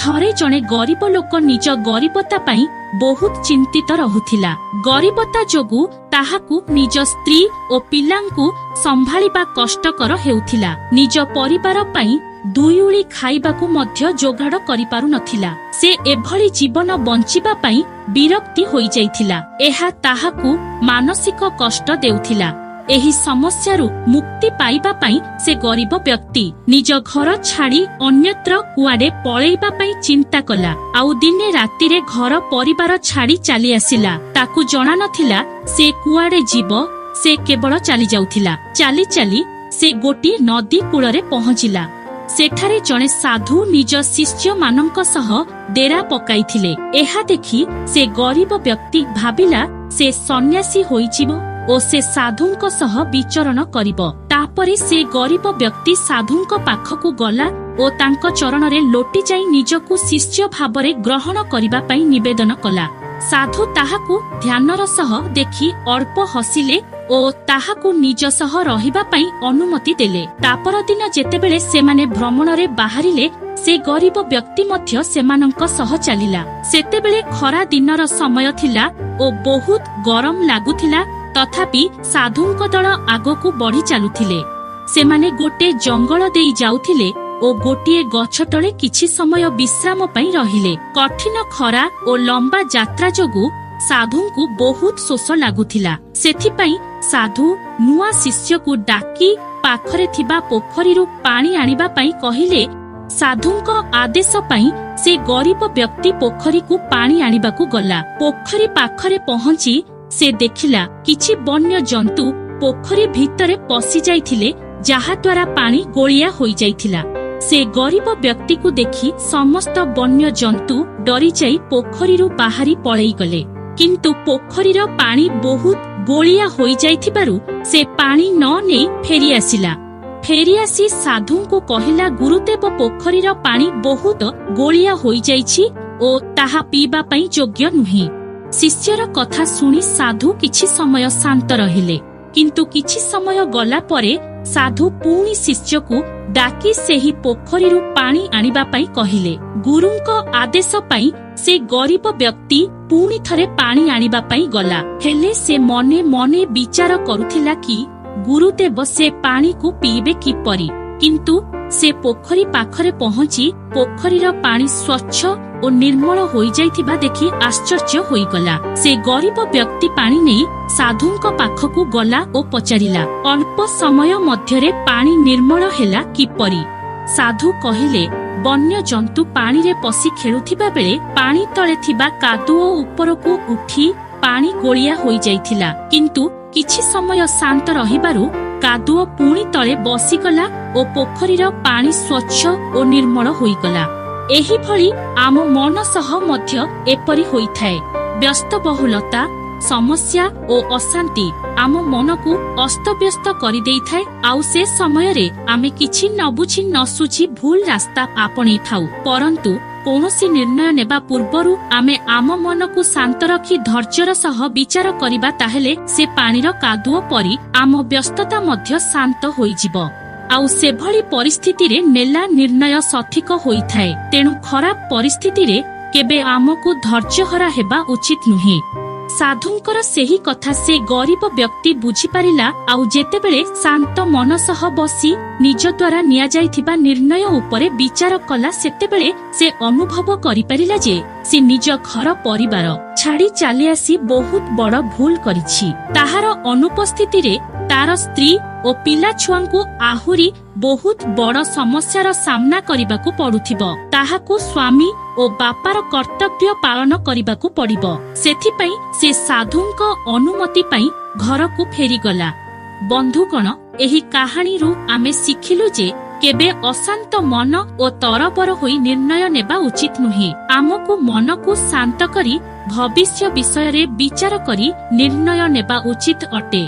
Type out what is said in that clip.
थरे जणे गरीब लोक निज गरीबता पाई बहुत चिंतित रहुथिला। गरीबता जोगु ताहाकु निज स्त्री ओ पिलांकु संभाळिबा कष्टकर हेउथिला। निज परिवार पाई दुईउली खाइबाकु मध्य जोगाड़ करि पारु नथिला। से एभली जीवन बंचिबा पाई विरक्ति होई जाइथिला। एहा ताहाकु मानसिक कष्ट देउथिला। एही समस्यारु मुक्ति पाइबा पाई से गरीब व्यक्ति निज घर छाड़ी अन्यत्र कुआडे पळेइबा पाई चिंता कला। आउ दिने रातिरे घर परिवार छाड़ी चली आसिला। ताकु जणा नथिला से कुआडे जीव। से केवल चली जाउथिला। चली चली से गोटी नदी कूଳରେ पहुंचिला। सेठारे जणे साधु निज शिष्य मानक सह डेरा पकाइथिले। एहा देखि से गरीब व्यक्ति भाबिला से सन्यासी होइजिबो ओ से साधुंक सह विचरण करिबो। तापरे से गरीब व्यक्ति साधुंक पाखकु गला ओ तांक चरणरे लोटी जाई निजकु शिष्य भाबरे ग्रहण करिबा पई निवेदन कला। साधु ताहाकु ध्यानर सह देखि अल्प हसिले ओ ताहाकु निज सह रहिबा पई अनुमति देले। तापर दिन जेतेबेले सेमाने भ्रमणरे बाहरिले से गरीब व्यक्ति मध्य सेमानंक सह चलिला। सेतेबेले खरा दिनर समय थिला ओ बहुत गरम लागुथिला। तथापि साधुंक दल आगकु बढ़ी चालुथिले। सेमाने गोटे जंगल देई जाउथिले ओ गोटिए गछ तळे किछि समय विश्राम पई रहिले। कठिन खरा ओ लंबा यात्रा जोगु साधुंकु बहुत शोष लागुथिला। सेथिपई साधु नुआ शिष्यकु डाकी पाखरे थिबा पोखरीरु पानी आनिबा पई कहिले। साधुंक आदेश पई से गरीब व्यक्ति पोखरीकु पानी आनिबाकु गला। पोखरी पाखरे पहुंची से देखिला किछि वन्य जंतु पोखरी भितरे पसी जाइथिले, जाहा द्वारा पानी गोलिया होई जाइथिला। से गरीब व्यक्ति को देखि समस्त वन्य जंतु डरी जाई पोखरीरु बाहरी पळेई गले। किंतु पोखरीर पानी बहुत गोलिया होई जाइथिबारु से पानी न नेई फेरी आसिला। फेरी आसी साधु को कहिला, गुरुदेव पोखरीर पानी बहुत गोलिया होई जाइछि ओ ताहा पीबा पई योग्य नुहे। शिष्यर कथा सुनी साधु किछि समय शांत रहिले। किंतु किछि समय गला परे साधु पुणी शिष्य को डाकी सेही पोखरीरु पानी आनिबा पई कहिले। गुरुंक आदेश पई से गरीब व्यक्ति पुणी थरे पानी आनिबा पई गला। हेले से मने मने विचार करुथिला कि गुरुदेव से पानी को पीबे किपरि। किंतु से पोखरी पाखरे पहुंची पोखरीर पानी स्वच्छ और निर्मल होई जाइथिबा देखि आश्चर्य होई गला। से गरीब व्यक्ति पानी नेई साधुंक पाखकु गला ओ पचारिला, अल्प समय मध्यरे पानी निर्मल हेला किपरि। साधु कहिले, वन्य जंतु पानी रे पसी खेलुथिबा बेले पानी तळे थिबा कादुओ उपरकु उठी पानी गोलिया होई जाइथिला। किंतु किछि समय शांत रहिबारु कादुओ पुणी तळे बसिगला ओ पोखरीर पानी स्वच्छ और निर्मल होई गला। एही भली आम मन सह मध्य एपरि होइथाय। व्यस्तबहुलता, समस्या ओ अशांति आम मन को अस्तव्यस्त करि देइथाय। आउ से समय रे आमे किछि न बुझी न सुझी भूल रास्ता आपणे थाउ। परंतु कोनोसी निर्णय नेबा पूर्वरु आमे आम मन को शांत रखी धैर्यर सह विचार करिबा, ताहेले से पानीर कादुओ परी आम व्यस्तता मध्य शांत होइजिबो। आउ से भली परिस्थिति रे नेला निर्णय सठिक होइथाय। तेणु खराब परिस्थिति रे केबे आमको धैर्यहरा हेबा उचित नुहे। साधुंकर सेही कथा से गरीब व्यक्ति बुझी पारिला। आउ जेतेबेले शांत मन सह बसी निज द्वारा निया जाइथिबा निर्णय उपरे विचार कला, सेतेबेले से अनुभव करि पारिला जे से निज घर परिवार छाड़ी चली आसी बहुत बड़ भूल करिछि। ताहार अनुपस्थिति रे तार स्त्री ओ पिला छुआंकु आहुरी बहुत बड़ समस्यार सामना करिबाकु पडुथिबो। ताहाकु स्वामी ओ बापार कर्तव्य पालन करिबाकु पडिबो। सेथिपई से साधुंक अनुमति पई घरकु फेरी गला। बंधुगण, एही कहानी रु आमे सिखिलु जे केबे अशांत मन ओ तरबर होई निर्णय नेबा उचित नुहे। आमको मन को शांत करी भविष्य विषय रे विचार करी निर्णय नेबा उचित अटे।